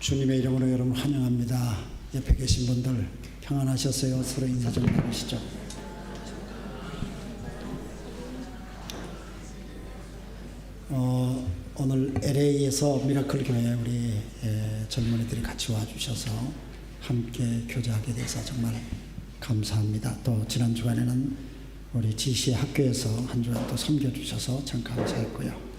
주님의 이름으로 여러분 환영합니다. 옆에 계신 분들 평안하셨어요? 서로 인사 좀 나누시죠. 오늘 LA에서 미라클 교회 우리 젊은이들이 같이 와주셔서 함께 교제하게 돼서 정말 감사합니다. 또 지난 주간에는 우리 지시의 학교에서 한 주간 또 섬겨주셔서 참 감사했고요.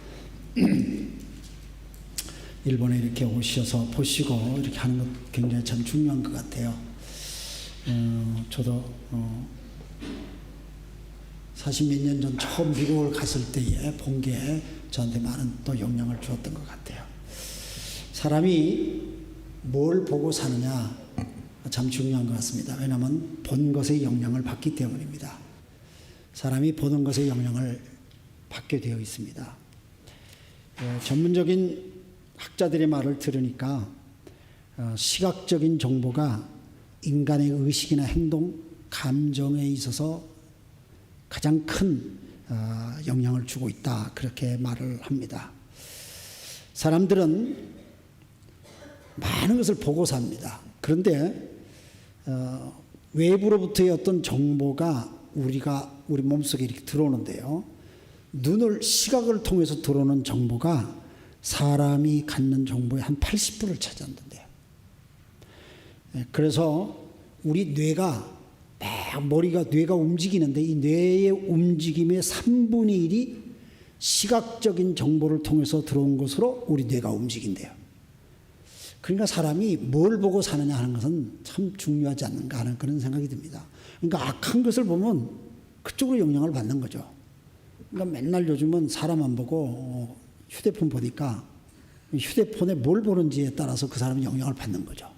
일본에 이렇게 오셔서 보시고 이렇게 하는 것 굉장히 참 중요한 것 같아요. 저도 40몇 년 전 처음 미국을 갔을 때에 본 게 저한테 많은 또 영향을 주었던 것 같아요. 사람이 뭘 보고 사느냐 참 중요한 것 같습니다. 왜냐하면 본 것의 영향을 받기 때문입니다. 사람이 보는 것의 영향을 받게 되어 있습니다. 전문적인 학자들의 말을 들으니까 시각적인 정보가 인간의 의식이나 행동, 감정에 있어서 가장 큰 영향을 주고 있다, 그렇게 말을 합니다. 사람들은 많은 것을 보고 삽니다. 그런데 외부로부터의 어떤 정보가 우리 몸속에 이렇게 들어오는데요, 시각을 통해서 들어오는 정보가 사람이 갖는 정보의 한 80%를 차지한다는데요. 그래서 우리 뇌가 뇌가 움직이는데 이 뇌의 움직임의 3분의 1이 시각적인 정보를 통해서 들어온 것으로 우리 뇌가 움직인대요. 그러니까 사람이 뭘 보고 사느냐 하는 것은 참 중요하지 않는가 하는 그런 생각이 듭니다. 그러니까 악한 것을 보면 그쪽으로 영향을 받는 거죠. 그러니까 맨날 요즘은 사람 안 보고 휴대폰 보니까 휴대폰에 뭘 보는지에 따라서 그 사람이 영향을 받는 거죠.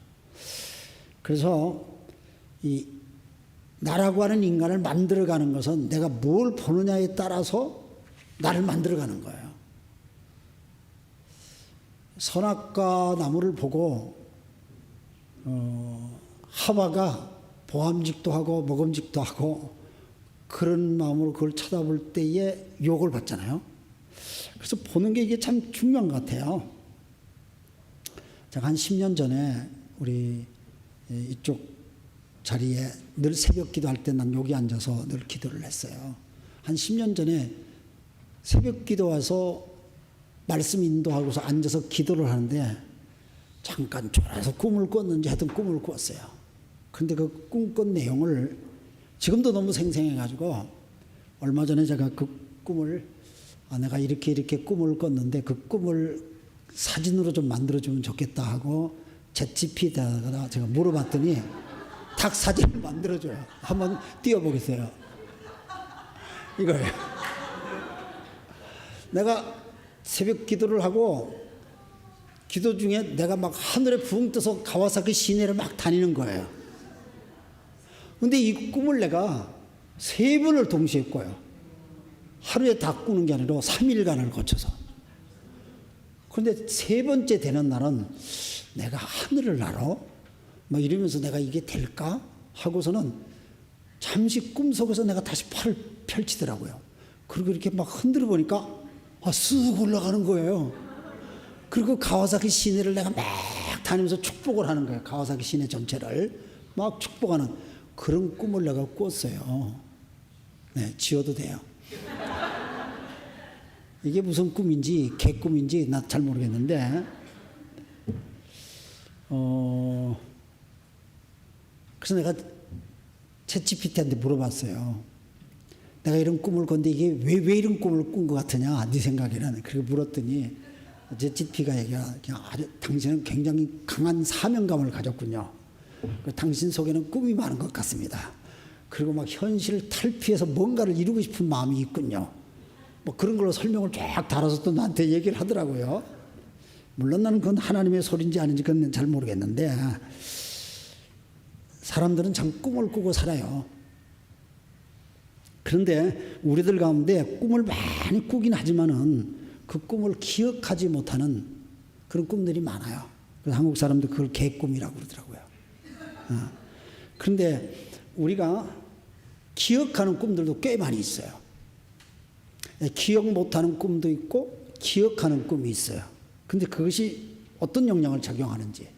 그래서 나라고 하는 인간을 만들어가는 것은 내가 뭘 보느냐에 따라서 나를 만들어가는 거예요. 선악과 나무를 보고 하와가 보암직도 하고 먹음직도 하고 그런 마음으로 그걸 쳐다볼 때에 유혹을 받잖아요. 그래서 보는 게 이게 참 중요한 것 같아요. 제가 한 10년 전에 우리 이쪽 자리에 늘 새벽 기도할 때 난 여기 앉아서 늘 기도를 했어요. 한 10년 전에 새벽 기도 와서 말씀 인도하고서 앉아서 기도를 하는데 잠깐 졸아서 꿈을 꿨는지 하여튼 꿈을 꿨어요. 그런데 그 꿈꾼 내용을 지금도 너무 생생해가지고 얼마 전에 제가 그 꿈을 내가 이렇게 꿈을 꿨는데 그 꿈을 사진으로 좀 만들어주면 좋겠다 하고 챗GPT에다가 제가 물어봤더니 딱 사진을 만들어줘요. 한번 띄워보겠어요. 이거예요. 내가 새벽 기도를 하고 기도 중에 내가 막 하늘에 붕 떠서 가와사키 시내를 막 다니는 거예요. 근데 이 꿈을 내가 3번을 동시에 꿔요. 하루에 다 꾸는 게 아니라 3일간을 거쳐서. 그런데 3번째 되는 날은 내가 하늘을 날아? 뭐 이러면서 내가 이게 될까? 하고서는 잠시 꿈속에서 내가 다시 팔을 펼치더라고요. 그리고 이렇게 막 흔들어 보니까 쑥 올라가는 거예요. 그리고 가와사키 시내를 내가 막 다니면서 축복을 하는 거예요. 가와사키 시내 전체를 막 축복하는 그런 꿈을 내가 꿨어요. 네, 지워도 돼요. 이게 무슨 꿈인지 개꿈인지 나 잘 모르겠는데 그래서 내가 챗GPT한테 물어봤어요. 내가 이런 꿈을 꿨는데 이게 왜 이런 꿈을 꾼 것 같으냐 네 생각에는. 그리고 물었더니 챗GPT가 당신은 굉장히 강한 사명감을 가졌군요. 당신 속에는 꿈이 많은 것 같습니다. 그리고 막 현실을 탈피해서 뭔가를 이루고 싶은 마음이 있군요. 뭐 그런 걸로 설명을 쫙 달아서 또 나한테 얘기를 하더라고요. 물론 나는 그건 하나님의 소리인지 아닌지 그건 잘 모르겠는데 사람들은 참 꿈을 꾸고 살아요. 그런데 우리들 가운데 꿈을 많이 꾸긴 하지만은 그 꿈을 기억하지 못하는 그런 꿈들이 많아요. 그래서 한국 사람들 그걸 개꿈이라고 그러더라고요. 그런데 우리가 기억하는 꿈들도 꽤 많이 있어요. 기억 못하는 꿈도 있고 기억하는 꿈이 있어요. 근데 그것이 어떤 영향을 작용하는지.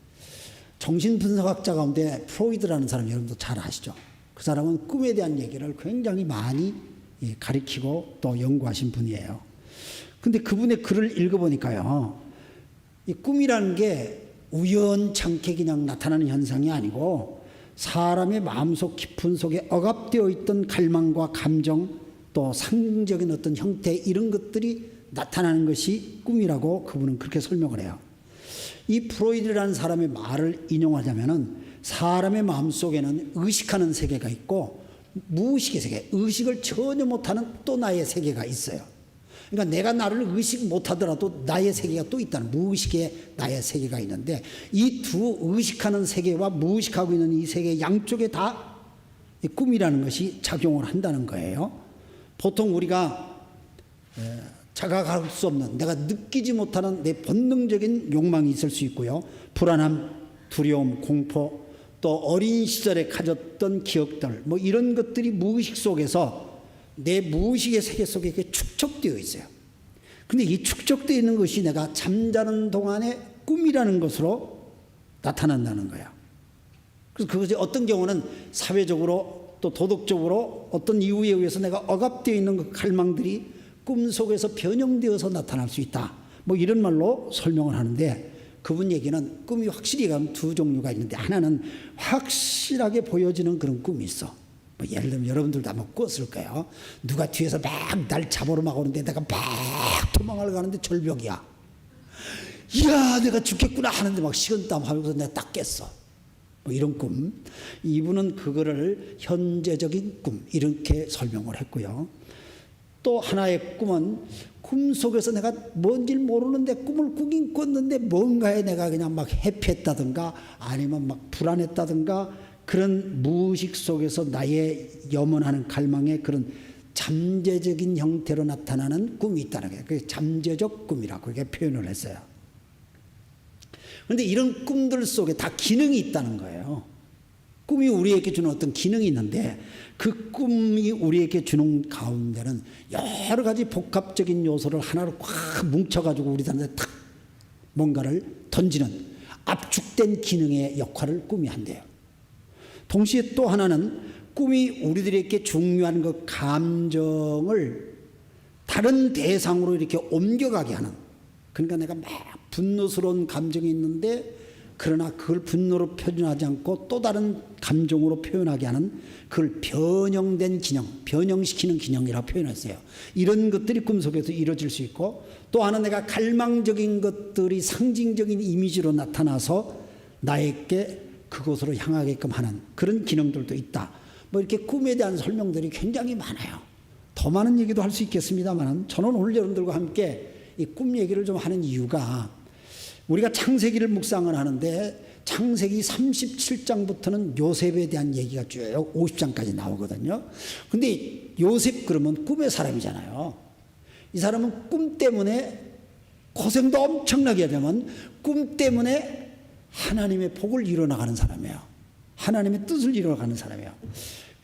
정신분석학자 가운데 프로이드라는 사람 여러분도 잘 아시죠? 그 사람은 꿈에 대한 얘기를 굉장히 많이 가리키고 또 연구하신 분이에요. 근데 그분의 글을 읽어보니까요, 이 꿈이라는 게 우연찮게 그냥 나타나는 현상이 아니고 사람의 마음속 깊은 속에 억압되어 있던 갈망과 감정, 또 상징적인 어떤 형태, 이런 것들이 나타나는 것이 꿈이라고 그분은 그렇게 설명을 해요. 이 프로이드라는 사람의 말을 인용하자면은 사람의 마음속에는 의식하는 세계가 있고 무의식의 세계, 의식을 전혀 못하는 또 나의 세계가 있어요. 그러니까 내가 나를 의식 못하더라도 나의 세계가 또 있다는, 무의식의 나의 세계가 있는데, 이 두 의식하는 세계와 무의식하고 있는 이 세계 양쪽에 다 꿈이라는 것이 작용을 한다는 거예요. 보통 우리가 자각할 수 없는, 내가 느끼지 못하는 내 본능적인 욕망이 있을 수 있고요. 불안함, 두려움, 공포, 또 어린 시절에 가졌던 기억들, 뭐 이런 것들이 무의식 속에서 내 무의식의 세계 속에 이렇게 축적되어 있어요. 근데 이 축적되어 있는 것이 내가 잠자는 동안의 꿈이라는 것으로 나타난다는 거예요. 그래서 그것이 어떤 경우는 사회적으로 또 도덕적으로 어떤 이유에 의해서 내가 억압되어 있는 그 갈망들이 꿈속에서 변형되어서 나타날 수 있다. 뭐 이런 말로 설명을 하는데, 그분 얘기는 꿈이 확실히 가면 두 종류가 있는데, 하나는 확실하게 보여지는 그런 꿈이 있어. 뭐 예를 들면 여러분들도 아마 꿨을 거예요. 누가 뒤에서 막 날 잡으러 막 오는데 내가 막 도망을 가는데 절벽이야. 이야, 내가 죽겠구나 하는데 막 식은땀 하면서 내가 딱 깼어. 뭐 이런 꿈. 이분은 그거를 현재적인 꿈 이렇게 설명을 했고요. 또 하나의 꿈은 꿈속에서 내가 뭔지 모르는데 꿈을 꾸긴 꿨는데 뭔가에 내가 그냥 막 해피했다든가 아니면 막 불안했다든가, 그런 무의식 속에서 나의 염원하는 갈망의 그런 잠재적인 형태로 나타나는 꿈이 있다는 거예요. 그게 잠재적 꿈이라고 그렇게 표현을 했어요. 그런데 이런 꿈들 속에 다 기능이 있다는 거예요. 꿈이 우리에게 주는 어떤 기능이 있는데, 그 꿈이 우리에게 주는 가운데는 여러 가지 복합적인 요소를 하나로 꽉 뭉쳐가지고 우리들한테 탁 뭔가를 던지는 압축된 기능의 역할을 꿈이 한대요. 동시에 또 하나는 꿈이 우리들에게 중요한 그 감정을 다른 대상으로 이렇게 옮겨가게 하는, 그러니까 내가 막 분노스러운 감정이 있는데 그러나 그걸 분노로 표현하지 않고 또 다른 감정으로 표현하게 하는, 그걸 변형된 기능, 변형시키는 기능이라고 표현했어요. 이런 것들이 꿈속에서 이루어질 수 있고, 또 하나 내가 갈망적인 것들이 상징적인 이미지로 나타나서 나에게 그곳으로 향하게끔 하는 그런 기능들도 있다. 뭐 이렇게 꿈에 대한 설명들이 굉장히 많아요. 더 많은 얘기도 할 수 있겠습니다만, 저는 오늘 여러분들과 함께 이 꿈 얘기를 좀 하는 이유가, 우리가 창세기를 묵상을 하는데 창세기 37장부터는 요셉에 대한 얘기가 쭉 50장까지 나오거든요. 근데 요셉 그러면 꿈의 사람이잖아요. 이 사람은 꿈 때문에 고생도 엄청나게 하지만 꿈 때문에 하나님의 복을 이뤄나가는 사람이에요. 하나님의 뜻을 이뤄나가는 사람이에요.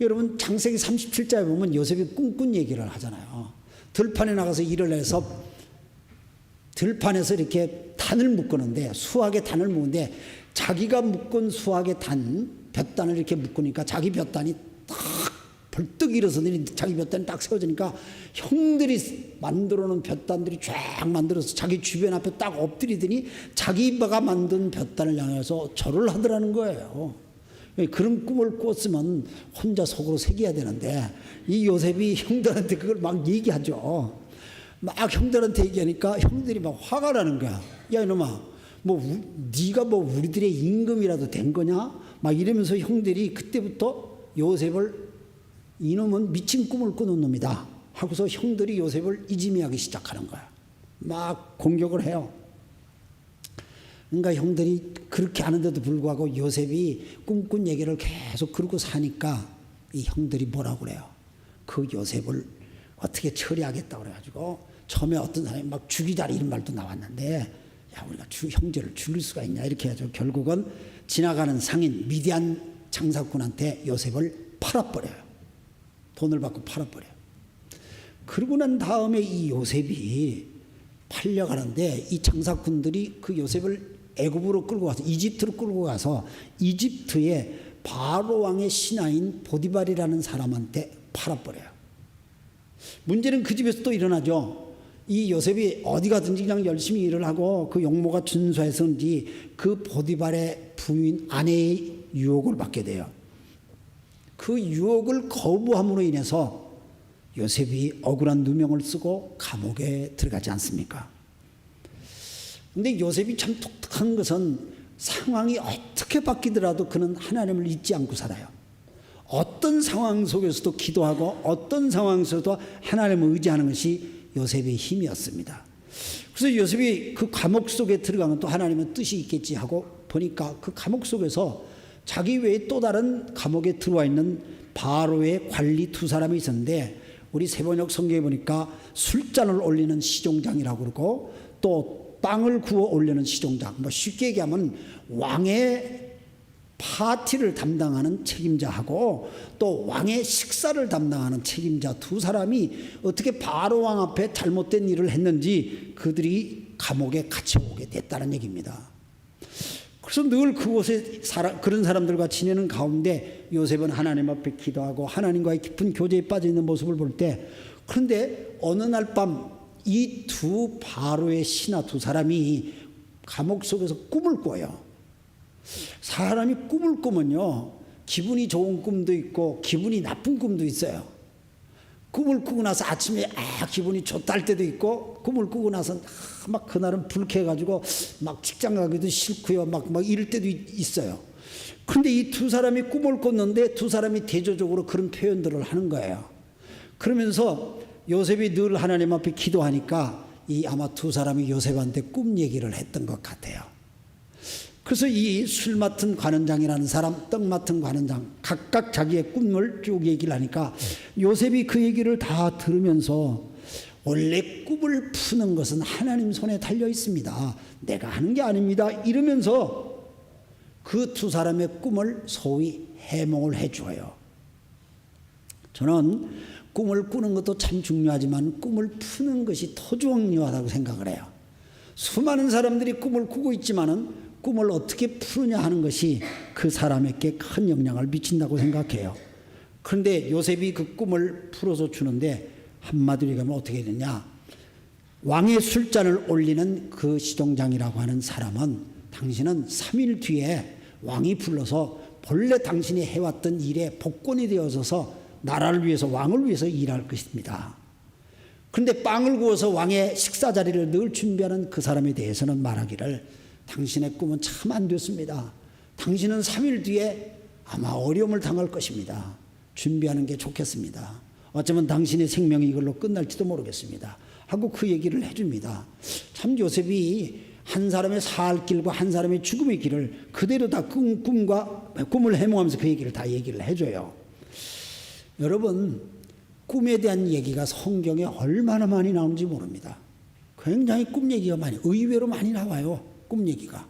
여러분 창세기 37장에 보면 요셉이 꿈꾼 얘기를 하잖아요. 들판에 나가서 일을 해서 들판에서 이렇게 단을 묶었는데, 수학의 단을 묶는데 자기가 묶은 수학의 단, 볕단을 이렇게 묶으니까 자기 볕단이 딱 벌떡 일어서더니 자기 볕단이 딱 세워지니까 형들이 만들어 놓은 볕단들이 쫙 만들어서 자기 주변 앞에 딱 엎드리더니 자기가 만든 볕단을 향해서 절을 하더라는 거예요. 그런 꿈을 꿨으면 혼자 속으로 새겨야 되는데, 이 요셉이 형들한테 그걸 막 얘기하죠. 막 형들한테 얘기하니까 형들이 막 화가 나는 거야. 야 이놈아, 뭐 네가 뭐 우리들의 임금이라도 된 거냐? 막 이러면서 형들이 그때부터 요셉을, 이놈은 미친 꿈을 꾸는 놈이다 하고서 형들이 요셉을 이지매하기 시작하는 거야. 막 공격을 해요. 그러니까 형들이 그렇게 하는데도 불구하고 요셉이 꿈꾼 얘기를 계속 그러고 사니까 이 형들이 뭐라고 그래요? 그 요셉을 어떻게 처리하겠다고 그래가지고 처음에 어떤 사람이 막 죽이자 이런 말도 나왔는데, 야 우리가 형제를 죽일 수가 있냐 이렇게 해서 결국은 지나가는 상인 미디안 장사꾼한테 요셉을 팔아버려요. 돈을 받고 팔아버려요. 그러고 난 다음에 이 요셉이 팔려가는데 이 장사꾼들이 그 요셉을 애굽으로 끌고 가서 이집트로 끌고 가서 이집트의 바로 왕의 신하인 보디발이라는 사람한테 팔아버려요. 문제는 그 집에서 또 일어나죠. 이 요셉이 어디 가든지 그냥 열심히 일을 하고 그 용모가 준수해서인지 그 보디발의 부인 아내의 유혹을 받게 돼요. 그 유혹을 거부함으로 인해서 요셉이 억울한 누명을 쓰고 감옥에 들어가지 않습니까? 근데 요셉이 참 독특한 것은 상황이 어떻게 바뀌더라도 그는 하나님을 잊지 않고 살아요. 어떤 상황 속에서도 기도하고 어떤 상황 속에서도 하나님을 의지하는 것이 요셉의 힘이었습니다. 그래서 요셉이 그 감옥 속에 들어가면 또 하나님은 뜻이 있겠지 하고 보니까 그 감옥 속에서 자기 외에 또 다른 감옥에 들어와 있는 바로의 관리 두 사람이 있었는데 우리 세번역 성경에 보니까 술잔을 올리는 시종장이라고 그러고 또 빵을 구워 올리는 시종장, 뭐 쉽게 얘기하면 왕의 파티를 담당하는 책임자하고 또 왕의 식사를 담당하는 책임자 두 사람이 어떻게 바로 왕 앞에 잘못된 일을 했는지 그들이 감옥에 갇혀오게 됐다는 얘기입니다. 그래서 늘 그곳에 그런 사람들과 지내는 가운데 요셉은 하나님 앞에 기도하고 하나님과의 깊은 교제에 빠져 있는 모습을 볼 때, 그런데 어느 날 밤 이 두 바로의 신하 두 사람이 감옥 속에서 꿈을 꿔요. 사람이 꿈을 꾸면요, 기분이 좋은 꿈도 있고 기분이 나쁜 꿈도 있어요. 꿈을 꾸고 나서 아침에 기분이 좋다 할 때도 있고, 꿈을 꾸고 나서 막 그날은 불쾌해가지고 막 직장 가기도 싫고요, 막 이럴 때도 있어요. 그런데 이 두 사람이 꿈을 꿨는데 두 사람이 대조적으로 그런 표현들을 하는 거예요. 그러면서 요셉이 늘 하나님 앞에 기도하니까 이 아마 두 사람이 요셉한테 꿈 얘기를 했던 것 같아요. 그래서 이 술 맡은 관원장이라는 사람, 떡 맡은 관원장 각각 자기의 꿈을 쭉 얘기를 하니까 요셉이 그 얘기를 다 들으면서 원래 꿈을 푸는 것은 하나님 손에 달려 있습니다. 내가 하는 게 아닙니다. 이러면서 그 두 사람의 꿈을 소위 해몽을 해줘요. 저는 꿈을 꾸는 것도 참 중요하지만 꿈을 푸는 것이 더 중요하다고 생각을 해요. 수많은 사람들이 꿈을 꾸고 있지만은 꿈을 어떻게 푸느냐 하는 것이 그 사람에게 큰 영향을 미친다고 생각해요. 그런데 요셉이 그 꿈을 풀어서 주는데 한마디로 얘기하면 어떻게 되냐, 왕의 술잔을 올리는 그 시종장이라고 하는 사람은 당신은 3일 뒤에 왕이 불러서 본래 당신이 해왔던 일에 복권이 되어서 나라를 위해서 왕을 위해서 일할 것입니다. 그런데 빵을 구워서 왕의 식사 자리를 늘 준비하는 그 사람에 대해서는 말하기를 당신의 꿈은 참 안 됐습니다. 당신은 3일 뒤에 아마 어려움을 당할 것입니다. 준비하는 게 좋겠습니다. 어쩌면 당신의 생명이 이걸로 끝날지도 모르겠습니다. 하고 그 얘기를 해줍니다. 참 요셉이 한 사람의 살 길과 한 사람의 죽음의 길을 그대로 다 꿈을 해몽하면서 그 얘기를 다 얘기를 해줘요. 여러분, 꿈에 대한 얘기가 성경에 얼마나 많이 나오는지 모릅니다. 굉장히 꿈 얘기가 의외로 많이 나와요. 꿈 얘기가.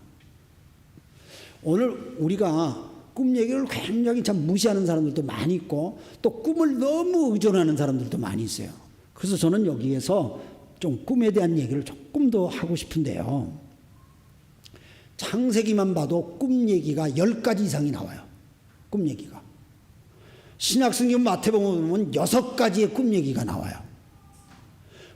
오늘 우리가 꿈 얘기를 굉장히 참 무시하는 사람들도 많이 있고 또 꿈을 너무 의존하는 사람들도 많이 있어요. 그래서 저는 여기에서 좀 꿈에 대한 얘기를 조금 더 하고 싶은데요. 창세기만 봐도 꿈 얘기가 10가지 이상이 나와요. 꿈 얘기가. 신약성경 마태복음 보면 6가지의 꿈 얘기가 나와요.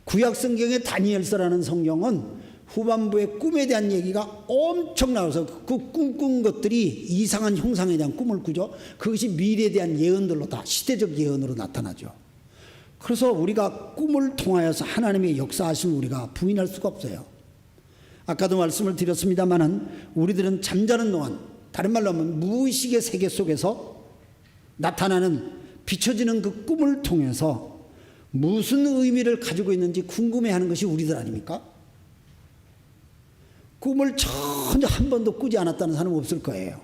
구약성경의 다니엘서라는 성경은 후반부에 꿈에 대한 얘기가 엄청 나와서 그 꿈꾼 것들이 이상한 형상에 대한 꿈을 꾸죠. 그것이 미래에 대한 예언들로 다 시대적 예언으로 나타나죠. 그래서 우리가 꿈을 통하여서 하나님의 역사하심을 우리가 부인할 수가 없어요. 아까도 말씀을 드렸습니다마는 우리들은 잠자는 동안, 다른 말로 하면 무의식의 세계 속에서 나타나는 비춰지는 그 꿈을 통해서 무슨 의미를 가지고 있는지 궁금해하는 것이 우리들 아닙니까? 꿈을 전혀 한 번도 꾸지 않았다는 사람은 없을 거예요.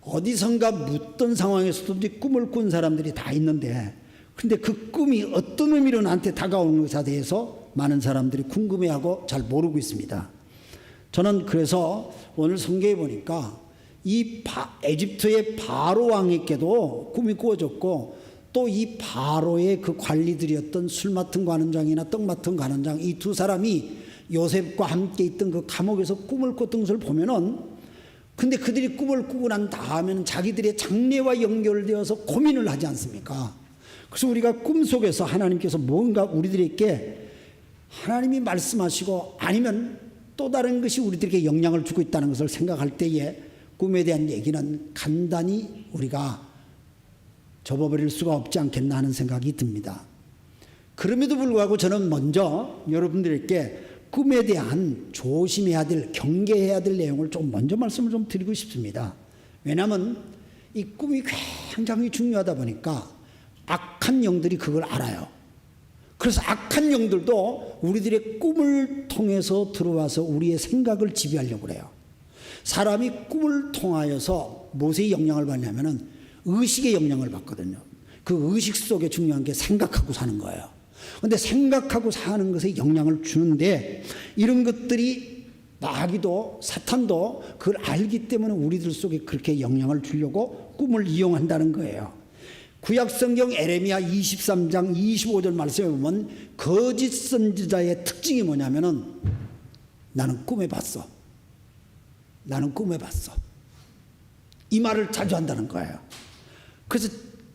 어디선가 묻던 상황에서도 꿈을 꾼 사람들이 다 있는데, 근데 그 꿈이 어떤 의미로 나한테 다가오는 것에 대해서 많은 사람들이 궁금해하고 잘 모르고 있습니다. 저는 그래서 오늘 성경에 보니까 이 에집트의 바로 왕에게도 꿈이 꾸어졌고 또 이 바로의 그 관리들이었던 술 맡은 관원장이나 떡 맡은 관원장 이 두 사람이 요셉과 함께 있던 그 감옥에서 꿈을 꿨던 것을 보면은, 근데 그들이 꿈을 꾸고 난 다음에는 자기들의 장래와 연결되어서 고민을 하지 않습니까? 그래서 우리가 꿈속에서 하나님께서 뭔가 우리들에게 하나님이 말씀하시고 아니면 또 다른 것이 우리들에게 영향을 주고 있다는 것을 생각할 때에 꿈에 대한 얘기는 간단히 우리가 접어버릴 수가 없지 않겠나 하는 생각이 듭니다. 그럼에도 불구하고 저는 먼저 여러분들에게 꿈에 대한 조심해야 될, 경계해야 될 내용을 좀 먼저 말씀을 좀 드리고 싶습니다. 왜냐하면 이 꿈이 굉장히 중요하다 보니까 악한 영들이 그걸 알아요. 그래서 악한 영들도 우리들의 꿈을 통해서 들어와서 우리의 생각을 지배하려고 그래요. 사람이 꿈을 통하여서 무엇의 영향을 받냐면은 의식의 영향을 받거든요. 그 의식 속에 중요한 게 생각하고 사는 거예요. 그런데 생각하고 사는 것에 영향을 주는데, 이런 것들이 마귀도 사탄도 그걸 알기 때문에 우리들 속에 그렇게 영향을 주려고 꿈을 이용한다는 거예요. 구약성경 에레미야 23장 25절 말씀에 보면 거짓 선지자의 특징이 뭐냐면은 나는 꿈에 봤어. 나는 꿈에 봤어. 이 말을 자주 한다는 거예요. 그래서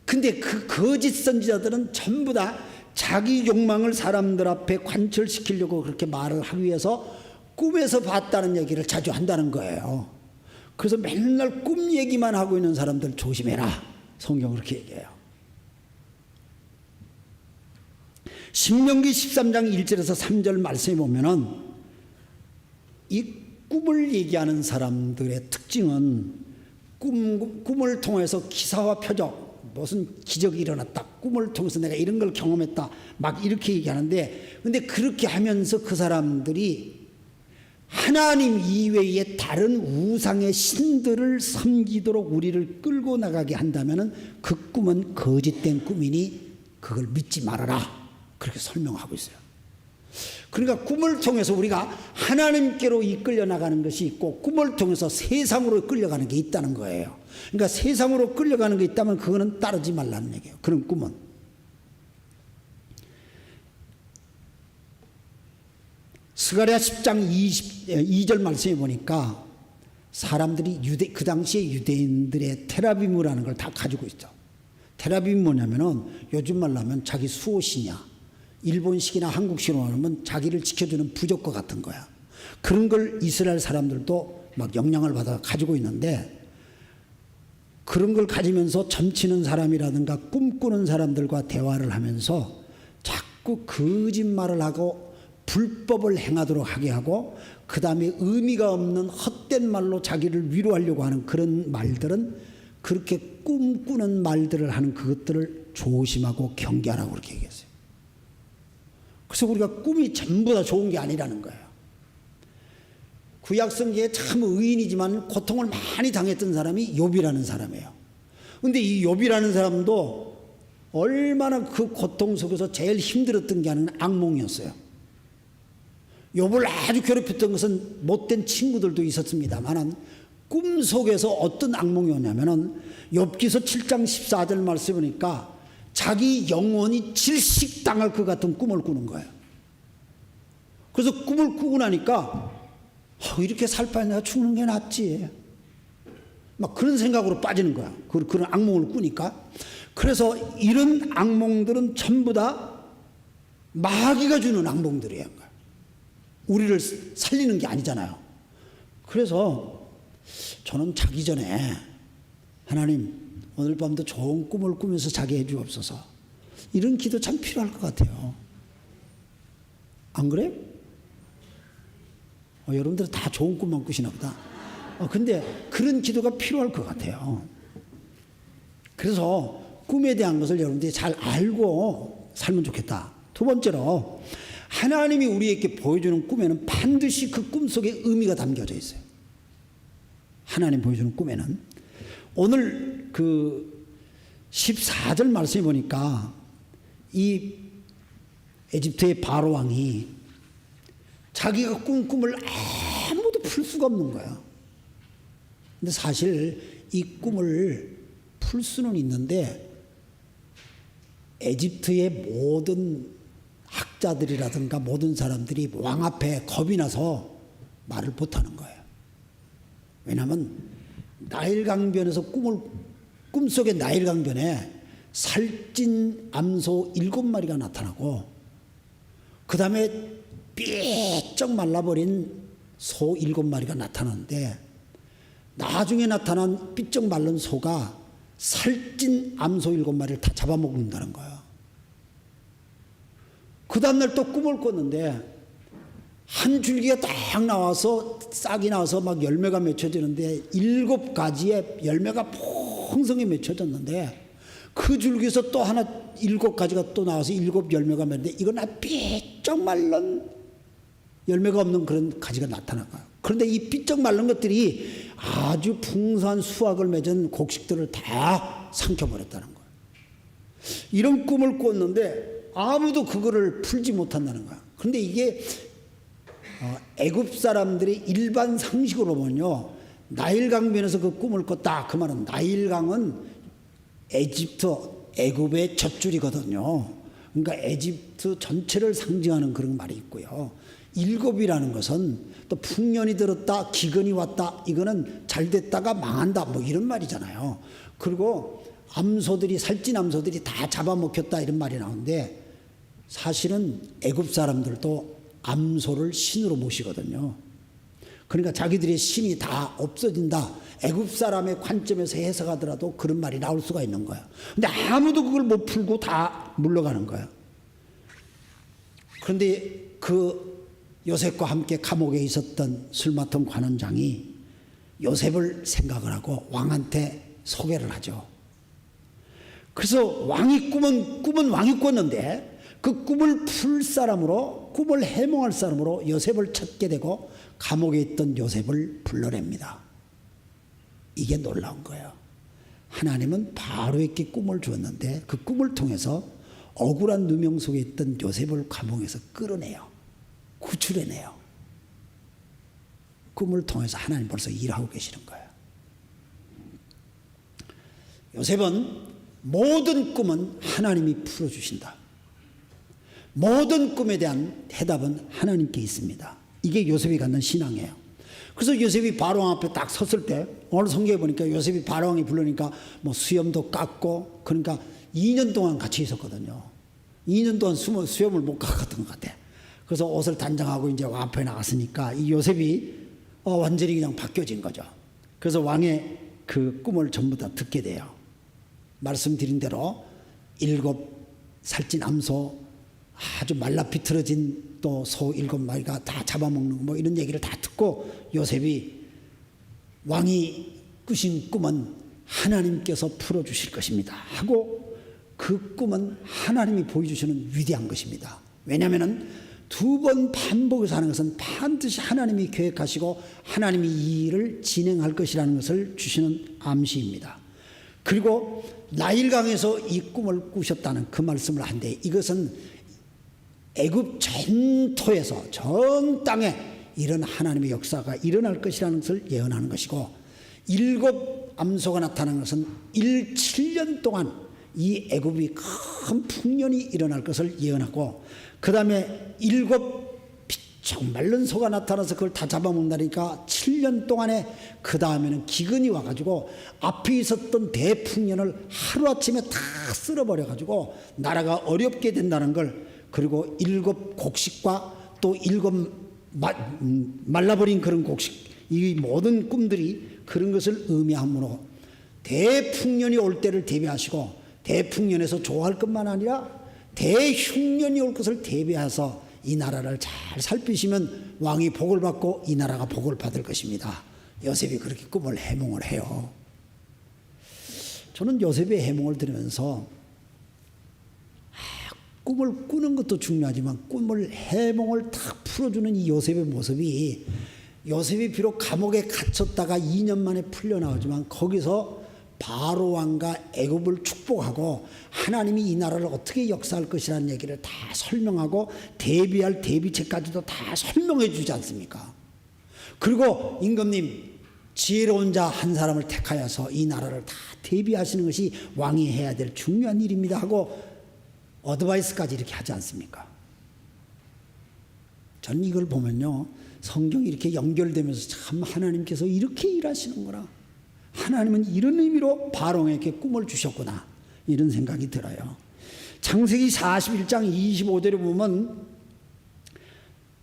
근데 그 거짓 선지자들은 전부 다 자기 욕망을 사람들 앞에 관철시키려고 그렇게 말을 하기 위해서 꿈에서 봤다는 얘기를 자주 한다는 거예요. 그래서 맨날 꿈 얘기만 하고 있는 사람들 조심해라. 성경은 그렇게 얘기해요. 신명기 13장 1절에서 3절 말씀에 보면은 이 꿈을 얘기하는 사람들의 특징은 꿈을 통해서 기사와 표적, 무슨 기적이 일어났다, 꿈을 통해서 내가 이런 걸 경험했다, 막 이렇게 얘기하는데, 근데 그렇게 하면서 그 사람들이 하나님 이외의 다른 우상의 신들을 섬기도록 우리를 끌고 나가게 한다면 그 꿈은 거짓된 꿈이니 그걸 믿지 말아라, 그렇게 설명하고 있어요. 그러니까 꿈을 통해서 우리가 하나님께로 이끌려 나가는 것이 있고, 꿈을 통해서 세상으로 끌려가는 게 있다는 거예요. 그러니까 세상으로 끌려가는 게 있다면 그거는 따르지 말라는 얘기예요. 그런 꿈은. 스가랴 10장 22절 말씀에 보니까 사람들이 그 당시에 유대인들의 테라빔이라는 걸 다 가지고 있죠. 테라빔이 뭐냐면은 요즘 말로 하면 자기 수호신이야. 일본식이나 한국식으로 하면 자기를 지켜주는 부적과 같은 거야. 그런 걸 이스라엘 사람들도 막 영향을 받아 가지고 있는데, 그런 걸 가지면서 점치는 사람이라든가 꿈꾸는 사람들과 대화를 하면서 자꾸 거짓말을 하고 불법을 행하도록 하게 하고, 그 다음에 의미가 없는 헛된 말로 자기를 위로하려고 하는 그런 말들은, 그렇게 꿈꾸는 말들을 하는 그것들을 조심하고 경계하라고 그렇게 얘기했어요. 그래서 우리가 꿈이 전부 다 좋은 게 아니라는 거예요. 구약성경에 참 의인이지만 고통을 많이 당했던 사람이 욥이라는 사람이에요. 그런데 이 욥이라는 사람도 얼마나 그 고통 속에서 제일 힘들었던 게 하는 악몽이었어요. 욥을 아주 괴롭혔던 것은 못된 친구들도 있었습니다만, 꿈속에서 어떤 악몽이 오냐면은 욥기서 7장 14절 말씀 보니까 자기 영혼이 질식당할 것 같은 꿈을 꾸는 거예요. 그래서 꿈을 꾸고 나니까 이렇게 살 바에 내가 죽는 게 낫지, 막 그런 생각으로 빠지는 거야. 그런 악몽을 꾸니까. 그래서 이런 악몽들은 전부 다 마귀가 주는 악몽들이에요. 우리를 살리는 게 아니잖아요. 그래서 저는 자기 전에 하나님 오늘 밤도 좋은 꿈을 꾸면서 자게 해 주옵소서, 이런 기도 참 필요할 것 같아요. 안 그래? 여러분들 다 좋은 꿈만 꾸시나 보다. 근데 그런 기도가 필요할 것 같아요. 그래서 꿈에 대한 것을 여러분들이 잘 알고 살면 좋겠다. 두 번째로, 하나님이 우리에게 보여주는 꿈에는 반드시 그 꿈 속에 의미가 담겨져 있어요. 하나님 보여주는 꿈에는. 오늘 그 14절 말씀해 보니까 이 에집트의 바로 왕이 자기가 꾼 꿈을 아무도 풀 수가 없는 거야. 근데 사실 이 꿈을 풀 수는 있는데 에집트의 모든 학자들이라든가 모든 사람들이 왕 앞에 겁이 나서 말을 못하는 거예요. 왜냐하면 나일강변에서 꿈속의 나일강변에 살찐 암소 7마리가 나타나고 그 다음에 삐쩍 말라버린 소 7마리가 나타나는데 나중에 나타난 삐쩍 말른 소가 살찐 암소 7마리를 다 잡아먹는다는 거예요. 그 다음날 또 꿈을 꿨는데 한 줄기가 딱 나와서 싹이 나와서 막 열매가 맺혀지는데 7가지의 열매가 풍성히 맺혀졌는데 그 줄기에서 또 하나 7가지가 또 나와서 7열매가 맺는데 이건 삐쩍 말른 열매가 없는 그런 가지가 나타난 거예요. 그런데 이 삐쩍 말른 것들이 아주 풍성한 수확을 맺은 곡식들을 다 삼켜버렸다는 거예요. 이런 꿈을 꿨는데 아무도 그거를 풀지 못한다는 거야. 그런데 이게 애굽 사람들의 일반 상식으로 보면요, 나일강변에서 그 꿈을 꿨다. 그 말은 나일강은 애굽의 젖줄이거든요. 그러니까 에집트 전체를 상징하는 그런 말이 있고요. 7이라는 것은 또 풍년이 들었다, 기근이 왔다, 이거는 잘 됐다가 망한다, 뭐 이런 말이잖아요. 그리고 암소들이, 살찐 암소들이 다 잡아먹혔다, 이런 말이 나오는데 사실은 애굽 사람들도 암소를 신으로 모시거든요. 그러니까 자기들의 신이 다 없어진다, 애굽 사람의 관점에서 해석하더라도 그런 말이 나올 수가 있는 거예요. 근데 아무도 그걸 못 풀고 다 물러가는 거예요. 그런데 그 요셉과 함께 감옥에 있었던 술 맡은 관원장이 요셉을 생각을 하고 왕한테 소개를 하죠. 그래서 왕이 꿈은 왕이 꿨는데 그 꿈을 풀 사람으로, 꿈을 해몽할 사람으로 요셉을 찾게 되고 감옥에 있던 요셉을 불러냅니다. 이게 놀라운 거예요. 하나님은 바로에게 꿈을 주었는데 그 꿈을 통해서 억울한 누명 속에 있던 요셉을 감옥에서 끌어내요. 구출해내요. 꿈을 통해서 하나님 벌써 일하고 계시는 거예요. 요셉은 모든 꿈은 하나님이 풀어주신다. 모든 꿈에 대한 해답은 하나님께 있습니다. 이게 요셉이 갖는 신앙이에요. 그래서 요셉이 바로왕 앞에 딱 섰을 때 오늘 성경에 보니까 요셉이 바로왕이 부르니까 뭐 수염도 깎고, 그러니까 2년 동안 같이 있었거든요. 2년 동안 수염을 못 깎았던 것 같아. 그래서 옷을 단장하고 이제 왕 앞에 나갔으니까 이 요셉이 완전히 그냥 바뀌어진 거죠. 그래서 왕의 그 꿈을 전부 다 듣게 돼요. 말씀드린 대로 7 살찐 암소, 아주 말라 비틀어진 또 소 7마리가 다 잡아먹는 뭐 이런 얘기를 다 듣고 요셉이 왕이 꾸신 꿈은 하나님께서 풀어주실 것입니다 하고, 그 꿈은 하나님이 보여주시는 위대한 것입니다. 왜냐하면 2번 반복해서 하는 것은 반드시 하나님이 계획하시고 하나님이 이 일을 진행할 것이라는 것을 주시는 암시입니다. 그리고 나일강에서 이 꿈을 꾸셨다는 그 말씀을 한데, 이것은 애굽 전토에서 전 땅에 이런 하나님의 역사가 일어날 것이라는 것을 예언하는 것이고, 7 암소가 나타난 것은 7년 동안 이 애굽이 큰 풍년이 일어날 것을 예언하고, 그 다음에 7 비쩍 마른 소가 나타나서 그걸 다 잡아먹는다니까 7년 동안에 그 다음에는 기근이 와가지고 앞에 있었던 대풍년을 하루아침에 다 쓸어버려가지고 나라가 어렵게 된다는 걸, 그리고 7 곡식과 또 7 말라버린 그런 곡식, 이 모든 꿈들이 그런 것을 의미하므로 대풍년이 올 때를 대비하시고 대풍년에서 좋아할 것만 아니라 대흉년이 올 것을 대비해서 이 나라를 잘 살피시면 왕이 복을 받고 이 나라가 복을 받을 것입니다. 요셉이 그렇게 꿈을 해몽을 해요. 저는 요셉의 해몽을 들으면서 꿈을 꾸는 것도 중요하지만 꿈을 해몽을 딱 풀어주는 이 요셉의 모습이, 요셉이 비록 감옥에 갇혔다가 2년 만에 풀려나오지만 거기서 바로 왕과 애굽을 축복하고 하나님이 이 나라를 어떻게 역사할 것이라는 얘기를 다 설명하고 대비할 대비책까지도 다 설명해 주지 않습니까? 그리고 임금님, 지혜로운 자 한 사람을 택하여서 이 나라를 다 대비하시는 것이 왕이 해야 될 중요한 일입니다 하고 어드바이스까지 이렇게 하지 않습니까? 저는 이걸 보면요, 성경이 이렇게 연결되면서 참 하나님께서 이렇게 일하시는구나, 하나님은 이런 의미로 바로에게 꿈을 주셨구나, 이런 생각이 들어요. 창세기 41장 25절에 보면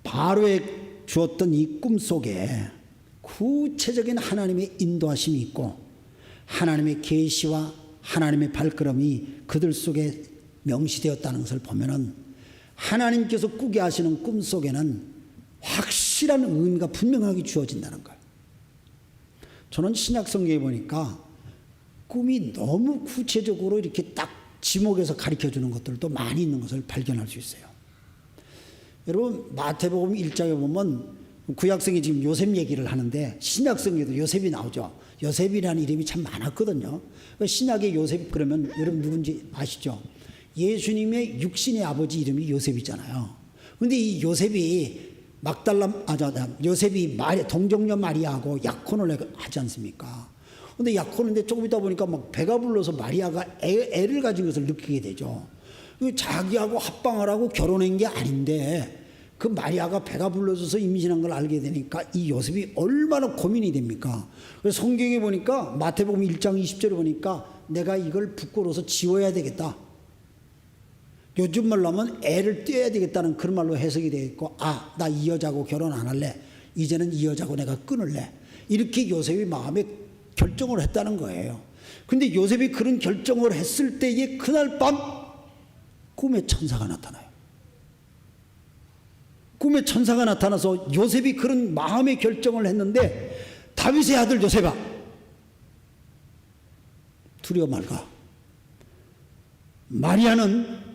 바로에 주었던 이 꿈 속에 구체적인 하나님의 인도하심이 있고 하나님의 계시와 하나님의 발걸음이 그들 속에 명시되었다는 것을 보면은 하나님께서 꾸게 하시는 꿈 속에는 확실한 의미가 분명하게 주어진다는 거예요. 저는 신약 성경에 보니까 꿈이 너무 구체적으로 이렇게 딱 지목해서 가르쳐 주는 것들도 많이 있는 것을 발견할 수 있어요. 여러분, 마태복음 1장에 보면 구약성이 지금 요셉 얘기를 하는데 신약성에도 요셉이 나오죠. 요셉이라는 이름이 참 많았거든요. 신약의 요셉 그러면 여러분 누군지 아시죠? 예수님의 육신의 아버지 이름이 요셉이잖아요. 그런데 이 요셉이 요셉이 동정녀 마리아하고 약혼을 하지 않습니까? 근데 약혼인데 조금 있다 보니까 막 배가 불러서 마리아가 애를 가진 것을 느끼게 되죠. 자기하고 합방을 하고 결혼한 게 아닌데 그 마리아가 배가 불러져서 임신한 걸 알게 되니까 이 요셉이 얼마나 고민이 됩니까? 그래서 성경에 보니까 마태복음 1장 20절에 보니까 내가 이걸 부끄러워서 지워야 되겠다. 요즘 말로 하면 애를 떼야 되겠다는 그런 말로 해석이 되어 있고, 나 이 여자하고 결혼 안 할래. 이제는 이 여자하고 내가 끊을래. 이렇게 요셉이 마음에 결정을 했다는 거예요. 근데 요셉이 그런 결정을 했을 때에 그날 밤 꿈에 천사가 나타나요. 꿈에 천사가 나타나서 요셉이 그런 마음의 결정을 했는데, 다윗의 아들 요셉아, 두려워 말까. 마리아는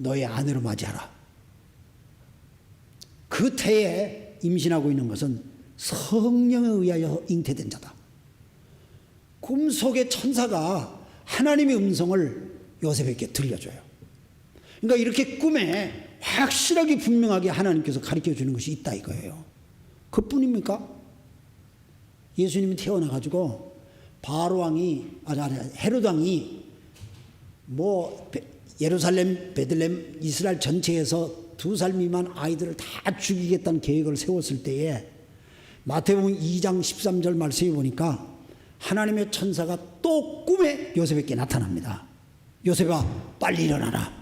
너의 아내로 맞이하라. 그 태에 임신하고 있는 것은 성령에 의하여 잉태된 자다. 꿈속의 천사가 하나님의 음성을 요셉에게 들려줘요. 그러니까 이렇게 꿈에 확실하게 분명하게 하나님께서 가르쳐 주는 것이 있다 이거예요. 그뿐입니까? 예수님이 태어나가지고 헤롯 왕이 예루살렘, 베들레헴, 이스라엘 전체에서 2살 미만 아이들을 다 죽이겠다는 계획을 세웠을 때에 마태복음 2장 13절 말씀에 보니까 하나님의 천사가 또 꿈에 요셉에게 나타납니다. 요셉아, 빨리 일어나라.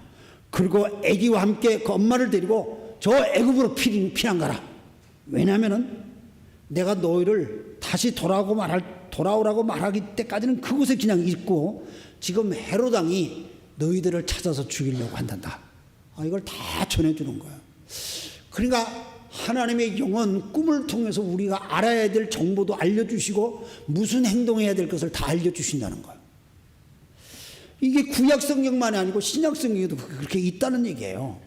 그리고 아기와 함께 그 엄마를 데리고 저 애굽으로 피난 가라. 왜냐하면은 내가 너희를 다시 돌아오라고 말하기 때까지는 그곳에 그냥 있고 지금 헤롯 왕이 너희들을 찾아서 죽이려고 한단다. 이걸 다 전해주는 거예요. 그러니까 하나님의 영은 꿈을 통해서 우리가 알아야 될 정보도 알려주시고 무슨 행동해야 될 것을 다 알려주신다는 거예요. 이게 구약성경만이 아니고 신약성경에도 그렇게 있다는 얘기예요.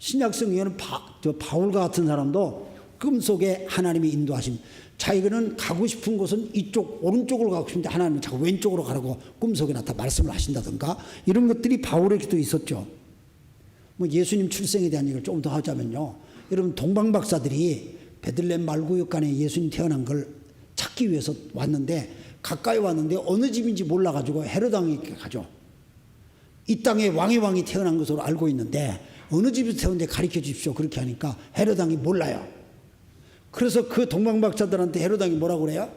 신약성경에는 바울과 같은 사람도 꿈속에 하나님이 인도하심, 자기는 가고 싶은 곳은 이쪽 오른쪽으로 가고 싶은데 하나님은 자꾸 왼쪽으로 가라고 꿈속에 나타 말씀을 하신다든가 이런 것들이 바울에게도 있었죠. 예수님 출생에 대한 얘기를 조금 더 하자면요, 여러분 동방박사들이 베들레헴 말구역간에 예수님 태어난 걸 찾기 위해서 왔는데 가까이 왔는데 어느 집인지 몰라가지고 헤롯 왕에게 가죠. 이 땅에 왕이 태어난 것으로 알고 있는데 어느 집에서 태어난지 가르쳐 주십시오. 그렇게 하니까 헤롯 왕이 몰라요. 그래서 그 동방박사들한테 헤롯 왕이 뭐라고 그래요?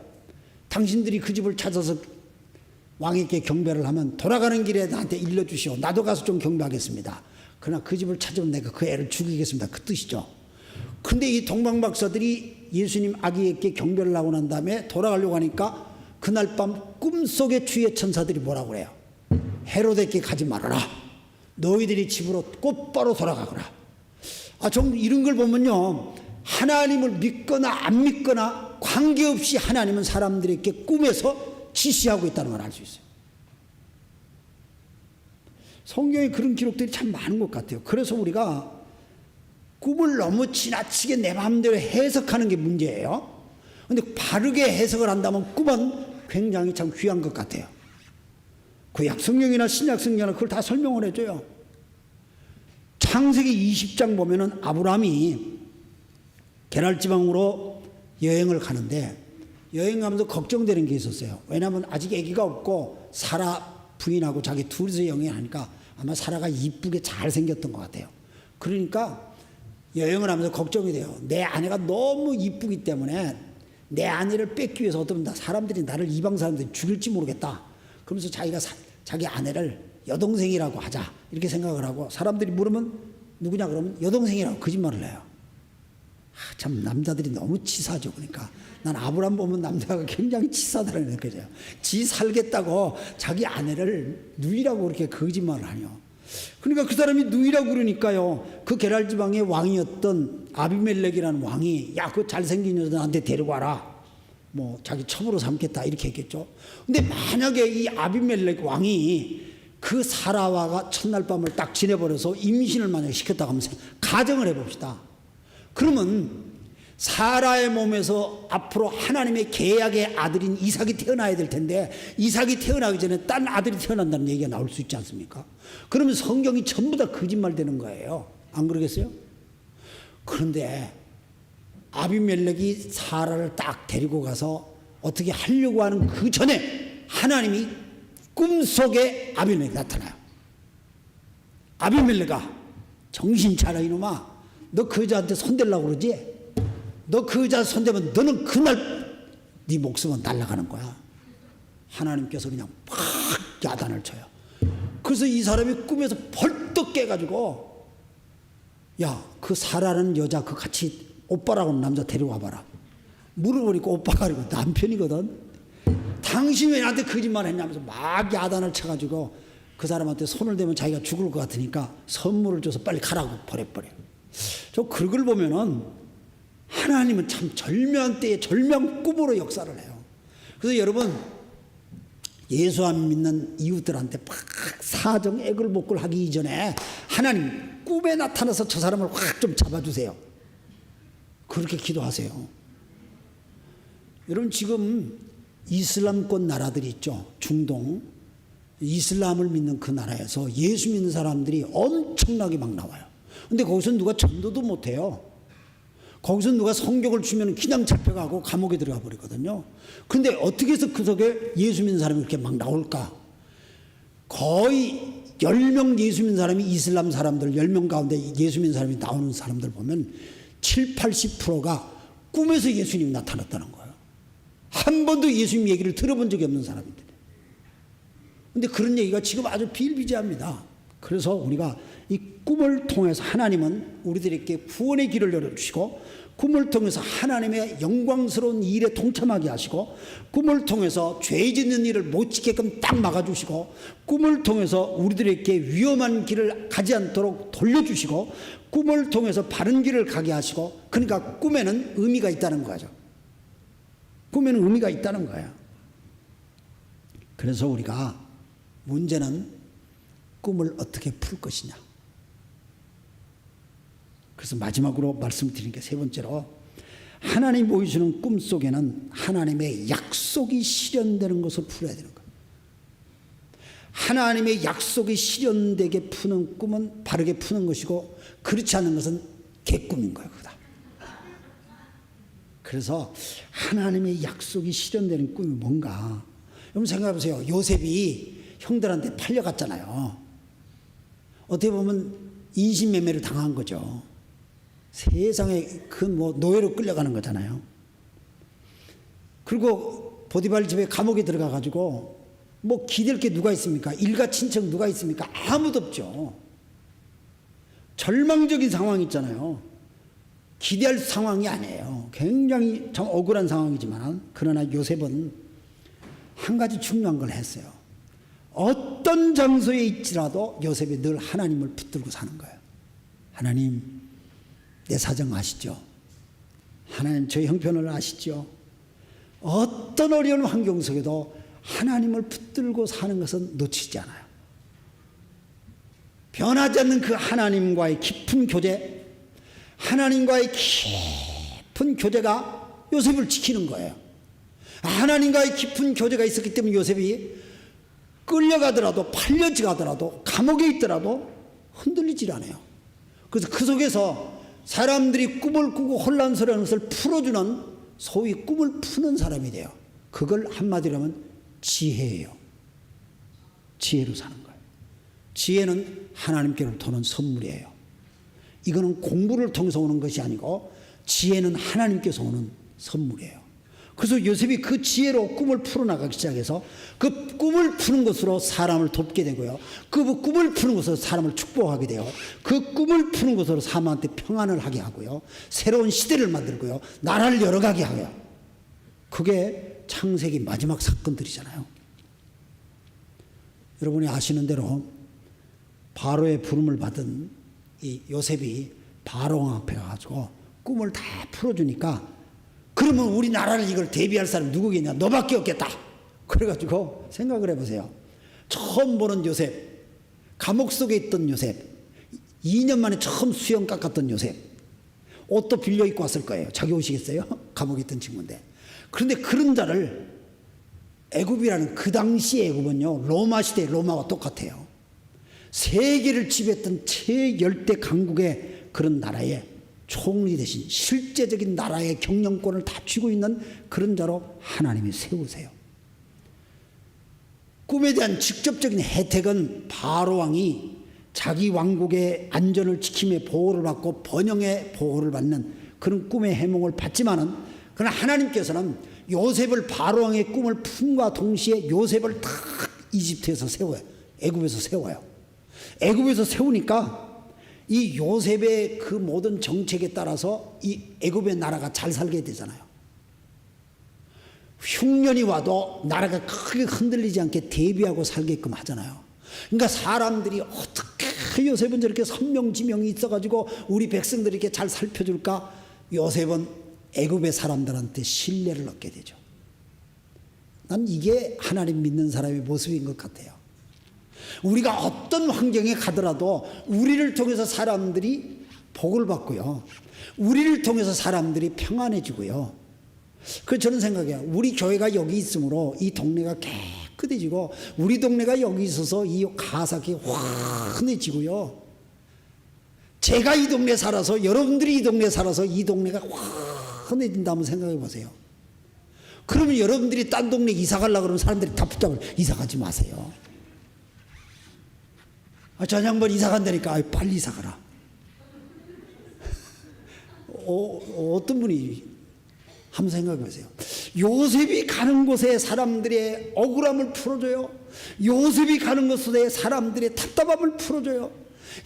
당신들이 그 집을 찾아서 왕에게 경배를 하면 돌아가는 길에 나한테 일러주시오. 나도 가서 좀 경배하겠습니다. 그러나 그 집을 찾으면 내가 그 애를 죽이겠습니다. 그 뜻이죠. 근데 이 동방박사들이 예수님 아기에게 경배를 하고 난 다음에 돌아가려고 하니까 그날 밤 꿈속에 주의 천사들이 뭐라고 그래요? 헤롯에게 가지 말아라. 너희들이 집으로 곧바로 돌아가거라. 좀 이런 걸 보면요, 하나님을 믿거나 안 믿거나 관계없이 하나님은 사람들에게 꿈에서 지시하고 있다는 걸 알 수 있어요. 성경에 그런 기록들이 참 많은 것 같아요. 그래서 우리가 꿈을 너무 지나치게 내 마음대로 해석하는 게 문제예요. 그런데 바르게 해석을 한다면 꿈은 굉장히 참 귀한 것 같아요. 구약 성경이나 신약 성경은 그걸 다 설명을 해줘요. 창세기 20장 보면은 아브라함이 게랄 지방으로 여행을 가는데 여행 가면서 걱정되는 게 있었어요. 왜냐하면 아직 아기가 없고 사라 부인하고 자기 둘이서 여행하니까 아마 사라가 이쁘게 잘 생겼던 것 같아요. 그러니까 여행을 하면서 걱정이 돼요. 내 아내가 너무 이쁘기 때문에 내 아내를 뺏기 위해서 어떤 사람들이 나를 이방 사람들이 죽일지 모르겠다. 그러면서 자기가 자기 아내를 여동생이라고 하자 이렇게 생각을 하고 사람들이 물으면 누구냐 그러면 여동생이라고 거짓말을 해요. 참 남자들이 너무 치사하죠. 그러니까 난 아브람 보면 남자가 굉장히 치사하다는 느껴져요. 지 살겠다고 자기 아내를 누이라고 그렇게 거짓말을 하냐. 그러니까 그 사람이 누이라고 그러니까요. 그 게랄 지방의 왕이었던 아비멜렉이라는 왕이 야, 그 잘생긴 여자 나한테 데리고 와라. 뭐 자기 첩으로 삼겠다 이렇게 했겠죠. 근데 만약에 이 아비멜렉 왕이 그 사라와가 첫날 밤을 딱 지내버려서 임신을 만약에 시켰다고 하면서 가정을 해봅시다. 그러면 사라의 몸에서 앞으로 하나님의 계약의 아들인 이삭이 태어나야 될 텐데 이삭이 태어나기 전에 딴 아들이 태어난다는 얘기가 나올 수 있지 않습니까? 그러면 성경이 전부 다 거짓말 되는 거예요. 안 그러겠어요? 그런데 아비멜렉이 사라를 딱 데리고 가서 어떻게 하려고 하는 그 전에 하나님이 꿈속에 아비멜렉이 나타나요. 아비멜렉아, 정신 차려 이놈아. 너 그 여자한테 손대려고 그러지? 너 그 여자 손대면 너는 그날 네 목숨은 날아가는 거야. 하나님께서 그냥 팍 야단을 쳐요. 그래서 이 사람이 꿈에서 벌떡 깨가지고 야, 그 사라는 여자 그 같이 오빠라고 하는 남자 데리고 와봐라. 물어보니까 오빠가 아니고 남편이거든. 당신이 왜 나한테 거짓말 했냐면서 막 야단을 쳐가지고 그 사람한테 손을 대면 자기가 죽을 것 같으니까 선물을 줘서 빨리 가라고 보내버려. 저 그걸 보면은 하나님은 참 절묘한 때에 절묘한 꿈으로 역사를 해요. 그래서 여러분 예수 안 믿는 이웃들한테 막 사정 애걸복걸 하기 이전에 하나님 꿈에 나타나서 저 사람을 확 좀 잡아주세요. 그렇게 기도하세요. 여러분 지금 이슬람권 나라들이 있죠. 중동 이슬람을 믿는 그 나라에서 예수 믿는 사람들이 엄청나게 막 나와요. 근데 거기서 누가 전도도 못해요. 거기서 누가 성경을 주면 그냥 잡혀가고 감옥에 들어가 버리거든요. 그런데 어떻게 해서 그 속에 예수 믿는 사람이 이렇게 막 나올까? 거의 10명 예수 믿는 사람이 이슬람 사람들 10명 가운데 예수 믿는 사람이 나오는 사람들 보면 7, 80%가 꿈에서 예수님이 나타났다는 거예요. 한 번도 예수님 얘기를 들어본 적이 없는 사람들이에요. 그런데 그런 얘기가 지금 아주 비일비재합니다. 그래서 우리가 이 꿈을 통해서 하나님은 우리들에게 구원의 길을 열어주시고 꿈을 통해서 하나님의 영광스러운 일에 동참하게 하시고 꿈을 통해서 죄 짓는 일을 못 짓게끔 딱 막아주시고 꿈을 통해서 우리들에게 위험한 길을 가지 않도록 돌려주시고 꿈을 통해서 바른 길을 가게 하시고 그러니까 꿈에는 의미가 있다는 거죠. 꿈에는 의미가 있다는 거예요. 그래서 우리가 문제는 꿈을 어떻게 풀 것이냐. 그래서 마지막으로 말씀드린 게 세 번째로 하나님 보여주는 꿈 속에는 하나님의 약속이 실현되는 것을 풀어야 되는 거예요. 하나님의 약속이 실현되게 푸는 꿈은 바르게 푸는 것이고 그렇지 않은 것은 개꿈인 거예요. 그다. 그래서 하나님의 약속이 실현되는 꿈이 뭔가? 여러분 생각해 보세요. 요셉이 형들한테 팔려갔잖아요. 어떻게 보면 인신매매를 당한 거죠. 세상에 그 뭐 노예로 끌려가는 거잖아요. 그리고 보디발 집에 감옥에 들어가 가지고 뭐 기댈 게 누가 있습니까? 일가 친척 누가 있습니까? 아무도 없죠. 절망적인 상황이 있잖아요. 기대할 상황이 아니에요. 굉장히 참 억울한 상황이지만 그러나 요셉은 한 가지 중요한 걸 했어요. 어떤 장소에 있지라도 요셉이 늘 하나님을 붙들고 사는 거예요. 하나님 내 사정 아시죠? 하나님 저희 형편을 아시죠? 어떤 어려운 환경 속에도 하나님을 붙들고 사는 것은 놓치지 않아요. 변하지 않는 그 하나님과의 깊은 교제, 하나님과의 깊은 교제가 요셉을 지키는 거예요. 하나님과의 깊은 교제가 있었기 때문에 요셉이 끌려가더라도 팔려가더라도 감옥에 있더라도 흔들리질 않아요. 그래서 그 속에서 사람들이 꿈을 꾸고 혼란스러운 것을 풀어주는 소위 꿈을 푸는 사람이 돼요. 그걸 한마디로 하면 지혜예요. 지혜로 사는 거예요. 지혜는 하나님께로부터 오는 선물이에요. 이거는 공부를 통해서 오는 것이 아니고 지혜는 하나님께서 오는 선물이에요. 그래서 요셉이 그 지혜로 꿈을 풀어나가기 시작해서 그 꿈을 푸는 것으로 사람을 돕게 되고요. 그 꿈을 푸는 것으로 사람을 축복하게 돼요. 그 꿈을 푸는 것으로 사람한테 평안을 하게 하고요. 새로운 시대를 만들고요. 나라를 열어가게 하고요. 그게 창세기 마지막 사건들이잖아요. 여러분이 아시는 대로 바로의 부름을 받은 이 요셉이 바로 앞에 가가지고 꿈을 다 풀어주니까 그러면 우리나라를 이걸 대비할 사람이 누구겠냐? 너밖에 없겠다. 그래가지고 생각을 해보세요. 처음 보는 요셉, 감옥 속에 있던 요셉, 2년 만에 처음 수염 깎았던 요셉, 옷도 빌려 입고 왔을 거예요. 자기 옷이겠어요? 감옥에 있던 친구인데. 그런데 그런 자를 애굽이라는 그 당시 애굽은요, 로마 시대 로마와 똑같아요. 세계를 지배했던 최열대 강국의 그런 나라에 총리 대신 실제적인 나라의 경영권을 다 쥐고 있는 그런 자로 하나님이 세우세요. 꿈에 대한 직접적인 혜택은 바로 왕이 자기 왕국의 안전을 지킴에 보호를 받고 번영의 보호를 받는 그런 꿈의 해몽을 받지만은, 그러나 하나님께서는 요셉을 바로 왕의 꿈을 품과 동시에 요셉을 다 이집트에서 세워요. 애굽에서 세워요. 애굽에서 세우니까 이 요셉의 그 모든 정책에 따라서 이 애굽의 나라가 잘 살게 되잖아요. 흉년이 와도 나라가 크게 흔들리지 않게 대비하고 살게끔 하잖아요. 그러니까 사람들이 어떻게 요셉은 저렇게 선명지명이 있어가지고 우리 백성들이 이렇게 잘 살펴줄까? 요셉은 애굽의 사람들한테 신뢰를 얻게 되죠. 난 이게 하나님 믿는 사람의 모습인 것 같아요. 우리가 어떤 환경에 가더라도 우리를 통해서 사람들이 복을 받고요. 우리를 통해서 사람들이 평안해지고요. 그 저는 생각해요. 우리 교회가 여기 있으므로 이 동네가 깨끗해지고 우리 동네가 여기 있어서 이 가삭이 환해지고요. 제가 이 동네에 살아서 여러분들이 이 동네에 살아서 이 동네가 환해진다면 생각해 보세요. 그러면 여러분들이 딴 동네 이사 가려고 그러면 사람들이 다 붙잡을 이사 가지 마세요. 저 양반 이사 간다니까 빨리 이사 가라. 어떤 분이 한번 생각해 보세요. 요셉이 가는 곳에 사람들의 억울함을 풀어줘요. 요셉이 가는 곳에 사람들의 답답함을 풀어줘요.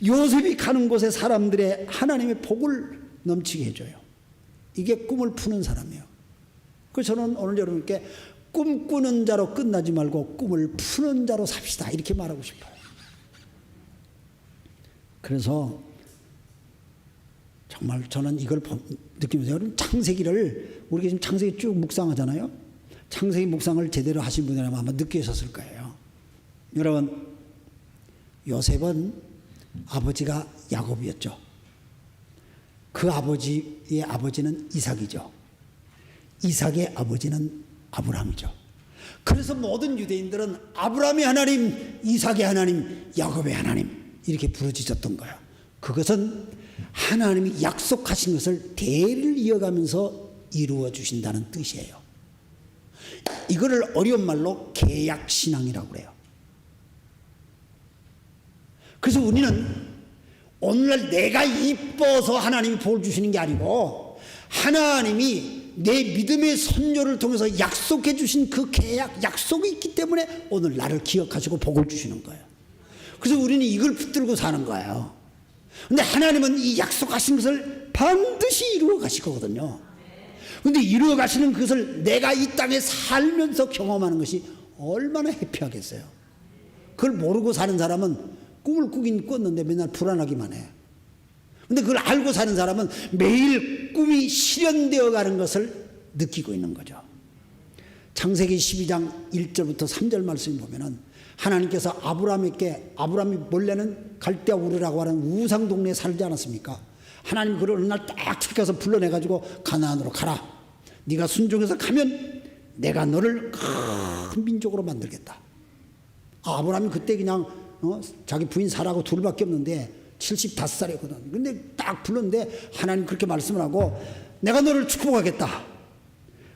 요셉이 가는 곳에 사람들의 하나님의 복을 넘치게 해줘요. 이게 꿈을 푸는 사람이에요. 그래서 저는 오늘 여러분께 꿈꾸는 자로 끝나지 말고 꿈을 푸는 자로 삽시다, 이렇게 말하고 싶어요. 그래서 정말 저는 이걸 느끼면서, 여러분 창세기를 우리가 지금 창세기 쭉 묵상하잖아요. 창세기 묵상을 제대로 하신 분이라면 아마 느끼셨을 거예요. 여러분, 요셉은 아버지가 야곱이었죠. 그 아버지의 아버지는 이삭이죠. 이삭의 아버지는 아브라함이죠. 그래서 모든 유대인들은 아브라함의 하나님, 이삭의 하나님, 야곱의 하나님 이렇게 부르짖었던 거예요. 그것은 하나님이 약속하신 것을 대를 이어가면서 이루어 주신다는 뜻이에요. 이거를 어려운 말로 계약신앙이라고 그래요. 그래서 우리는 오늘날 내가 이뻐서 하나님이 복을 주시는 게 아니고 하나님이 내 믿음의 선조를 통해서 약속해 주신 그 계약, 약속이 있기 때문에 오늘 나를 기억하시고 복을 주시는 거예요. 그래서 우리는 이걸 붙들고 사는 거예요. 근데 하나님은 이 약속하신 것을 반드시 이루어 가실 거거든요. 근데 이루어 가시는 그것을 내가 이 땅에 살면서 경험하는 것이 얼마나 해피하겠어요. 그걸 모르고 사는 사람은 꿈을 꾸긴 꿨는데 맨날 불안하기만 해. 근데 그걸 알고 사는 사람은 매일 꿈이 실현되어 가는 것을 느끼고 있는 거죠. 창세기 12장 1절부터 3절 말씀을 보면은 하나님께서 아브라함에게, 아브라함이 원래는 갈대아 우르라고 하는 우상 동네에 살지 않았습니까? 하나님 그를 어느 날 딱 찾아서 불러내가지고 가나안으로 가라. 네가 순종해서 가면 내가 너를 큰 민족으로 만들겠다. 아브라함이 그때 그냥 자기 부인 사라하고 둘밖에 없는데 75살이거든. 근데 딱 불렀는데 하나님 그렇게 말씀을 하고 내가 너를 축복하겠다.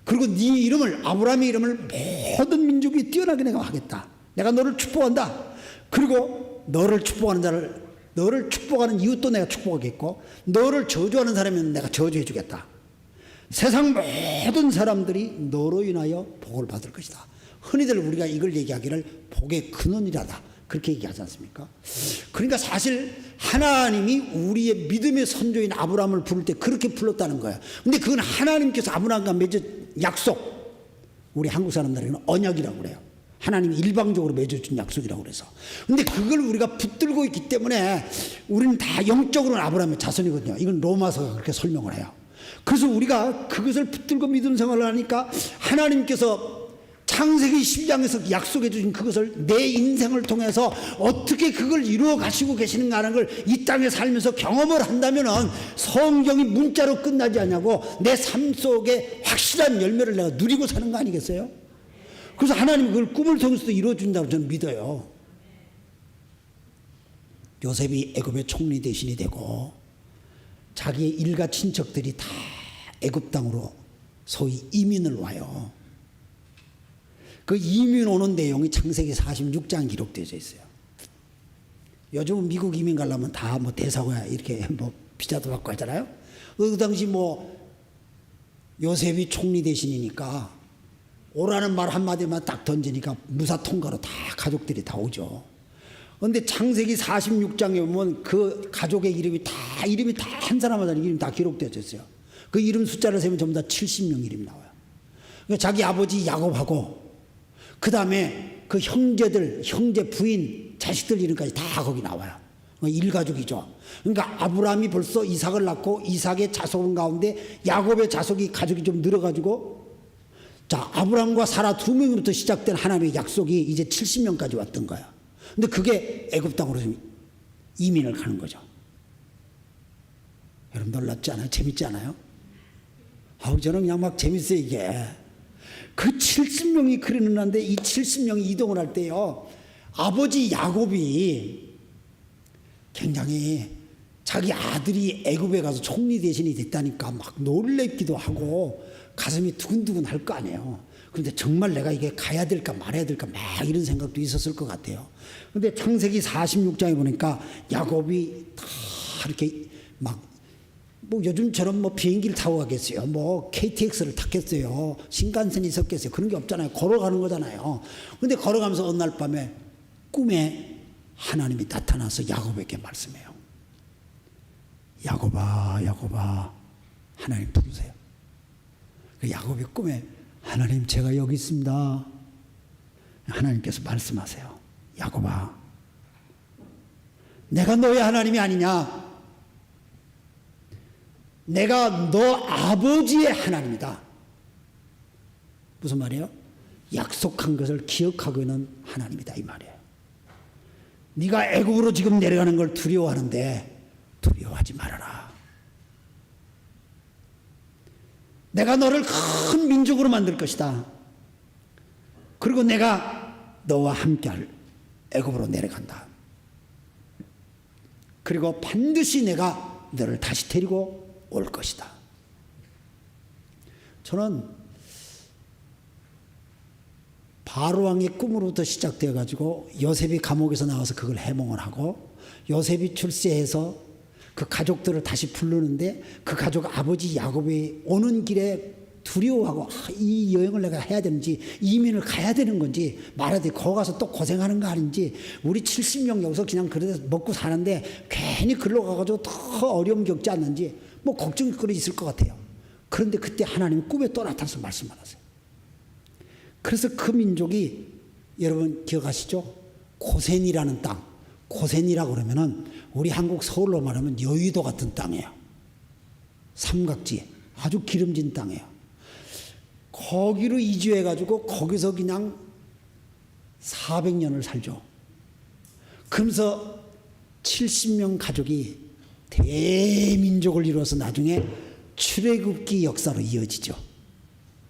그리고 네 이름을, 아브라함의 이름을 모든 민족이 뛰어나게 내가 하겠다. 내가 너를 축복한다. 그리고 너를 축복하는 자를 너를 축복하는 이웃도 내가 축복하겠고 너를 저주하는 사람은 내가 저주해 주겠다. 세상 모든 사람들이 너로 인하여 복을 받을 것이다. 흔히들 우리가 이걸 얘기하기를 복의 근원이라다 그렇게 얘기하지 않습니까? 그러니까 사실 하나님이 우리의 믿음의 선조인 아브라함을 부를 때 그렇게 불렀다는 거예요. 근데 그건 하나님께서 아브라함과 맺은 약속, 우리 한국 사람들에게는 언약이라고 그래요. 하나님이 일방적으로 맺어준 약속이라고 그래서. 근데 그걸 우리가 붙들고 있기 때문에 우리는 다 영적으로는 아브라함의 자손이거든요. 이건 로마서가 그렇게 설명을 해요. 그래서 우리가 그것을 붙들고 믿음 생활을 하니까 하나님께서 창세기 10장에서 약속해 주신 그것을 내 인생을 통해서 어떻게 그걸 이루어 가시고 계시는가 하는 걸 이 땅에 살면서 경험을 한다면은 성경이 문자로 끝나지 않냐고 내 삶 속에 확실한 열매를 내가 누리고 사는 거 아니겠어요? 그래서 하나님이 그걸 꿈을 통해서도 이루어준다고 저는 믿어요. 요셉이 애굽의 총리 대신이 되고 자기의 일가 친척들이 다 애굽 땅으로 소위 이민을 와요. 그 이민 오는 내용이 창세기 46장 기록되어 있어요. 요즘은 미국 이민 가려면 다 뭐 대사고야 이렇게 뭐 비자도 받고 하잖아요. 그 당시 뭐 요셉이 총리 대신이니까 오라는 말 한마디만 딱 던지니까 무사 통과로 다 가족들이 다 오죠. 그런데 창세기 46장에 보면 그 가족의 이름이 다 한 사람마다 이름이 다 기록되어 있어요. 그 이름 숫자를 세면 전부 다 70명 이름이 나와요. 그러니까 자기 아버지 야곱하고 그 다음에 그 형제들, 형제 부인, 자식들 이름까지 다 거기 나와요. 일가족이죠. 그러니까 아브라함이 벌써 이삭을 낳고 이삭의 자손 가운데 야곱의 자손이 가족이 좀 늘어가지고 자, 아브라함과 사라 두 명부터 시작된 하나님의 약속이 이제 70명까지 왔던 거야. 근데 그게 애굽 땅으로 좀 이민을 가는 거죠. 여러분 놀랍지 않아요? 재밌지 않아요? 아우 저는 그냥 막 재밌어요 이게. 그 70명이 그러는데 이 70명이 이동을 할 때요. 아버지 야곱이 굉장히 자기 아들이 애굽에 가서 총리 대신이 됐다니까 막 놀랬기도 하고 가슴이 두근두근 할 거 아니에요. 그런데 정말 내가 이게 가야 될까 말아야 될까 막 이런 생각도 있었을 것 같아요. 그런데 창세기 46장에 보니까 야곱이 다 이렇게 막 뭐 요즘처럼 뭐 비행기를 타고 가겠어요. 뭐 KTX를 탔겠어요. 신간선이 있었겠어요. 그런 게 없잖아요. 걸어가는 거잖아요. 그런데 걸어가면서 어느 날 밤에 꿈에 하나님이 나타나서 야곱에게 말씀해요. 야곱아, 야곱아, 하나님 부르세요. 야곱이 꿈에 하나님 제가 여기 있습니다. 하나님께서 말씀하세요. 야곱아, 내가 너의 하나님이 아니냐? 내가 너 아버지의 하나님이다. 무슨 말이에요? 약속한 것을 기억하고 있는 하나님이다 이 말이에요. 네가 애굽으로 지금 내려가는 걸 두려워하는데 두려워하지 말아라. 내가 너를 큰 민족으로 만들 것이다. 그리고 내가 너와 함께할 애굽으로 내려간다. 그리고 반드시 내가 너를 다시 데리고 올 것이다. 저는 바로왕의 꿈으로부터 시작되어 가지고 요셉이 감옥에서 나와서 그걸 해몽을 하고 요셉이 출세해서 그 가족들을 다시 부르는데 그 가족 아버지 야곱이 오는 길에 두려워하고 이 여행을 내가 해야 되는지 이민을 가야 되는 건지 말아야 돼. 거기 가서 또 고생하는 거 아닌지 우리 70명 여기서 그냥 그래서 먹고 사는데 괜히 글로 가가지고 더 어려움 겪지 않는지 뭐 걱정거리 있을 것 같아요. 그런데 그때 하나님 꿈에 또 나타나서 말씀하셨어요. 그래서 그 민족이 여러분 기억하시죠? 고센이라는 땅. 고센이라고 그러면은 우리 한국 서울로 말하면 여의도 같은 땅이에요. 삼각지 아주 기름진 땅이에요. 거기로 이주해가지고 거기서 그냥 400년을 살죠. 그러면서 70명 가족이 대민족을 이루어서 나중에 출애굽기 역사로 이어지죠.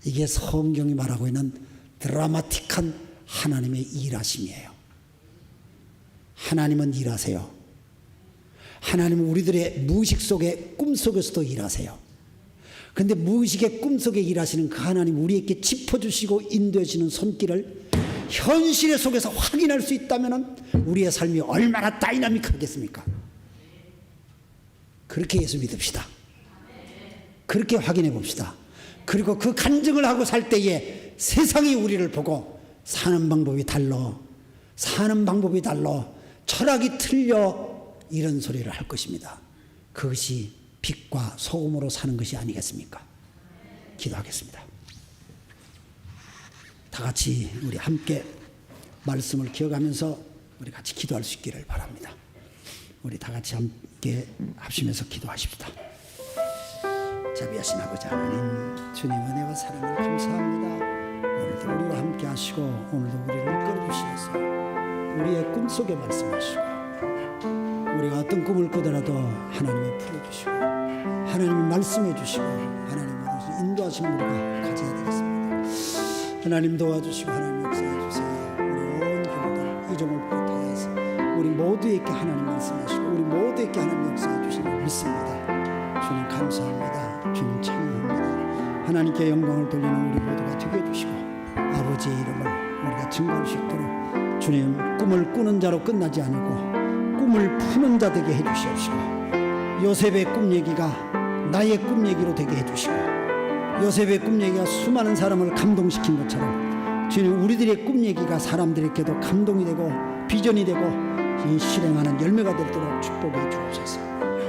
이게 성경이 말하고 있는 드라마틱한 하나님의 일하심이에요. 하나님은 일하세요. 하나님은 우리들의 무의식 속에 꿈속에서도 일하세요. 그런데 무의식의 꿈속에 일하시는 그 하나님 우리에게 짚어주시고 인도해주시는 손길을 현실의 속에서 확인할 수 있다면 우리의 삶이 얼마나 다이나믹하겠습니까? 그렇게 예수 믿읍시다. 그렇게 확인해 봅시다. 그리고 그 간증을 하고 살 때에 세상이 우리를 보고 사는 방법이 달라, 사는 방법이 달라, 철학이 틀려, 이런 소리를 할 것입니다. 그것이 빛과 소금으로 사는 것이 아니겠습니까? 기도하겠습니다. 다 같이 우리 함께 말씀을 기억하면서 우리 같이 기도할 수 있기를 바랍니다. 우리 다 같이 함께 합심해서 기도하십시다. 자비하신 아버지 하나님, 주님 은혜와 사랑을 감사합니다. 오늘도 우리와 함께 하시고 오늘도 우리를 끌어주시어서 우리의 꿈속에 말씀하시고 우리가 어떤 꿈을 꾸더라도 하나님이 풀어주시고 하나님이 말씀해 주시고 하나님으로서 인도하신 우리가 가져야 되겠습니다. 하나님 도와주시고 하나님 역사해 주세요. 우리 온 교우들 이종을 비롯하여서 우리 모두에게 하나님 말씀하시고 우리 모두에게 하나님 역사해 주시는 믿습니다. 주님 감사합니다. 주님 찬양합니다. 하나님께 영광을 돌리는 우리 모두가 되게 해주시고 아버지의 이름을 우리가 증거할 수 있도록 주님 꿈을 꾸는 자로 끝나지 아니고 꿈을 푸는 자 되게 해주시옵시고 요셉의 꿈 얘기가 나의 꿈 얘기로 되게 해주시고 요셉의 꿈 얘기가 수많은 사람을 감동시킨 것처럼 주님 우리들의 꿈 얘기가 사람들에게도 감동이 되고 비전이 되고 실행하는 열매가 되도록 축복해 주옵소서.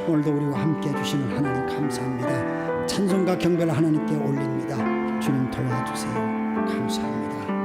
오늘도 우리와 함께 해주시는 하나님 감사합니다. 찬송과 경배를 하나님께 올립니다. 주님 도와주세요. 감사합니다.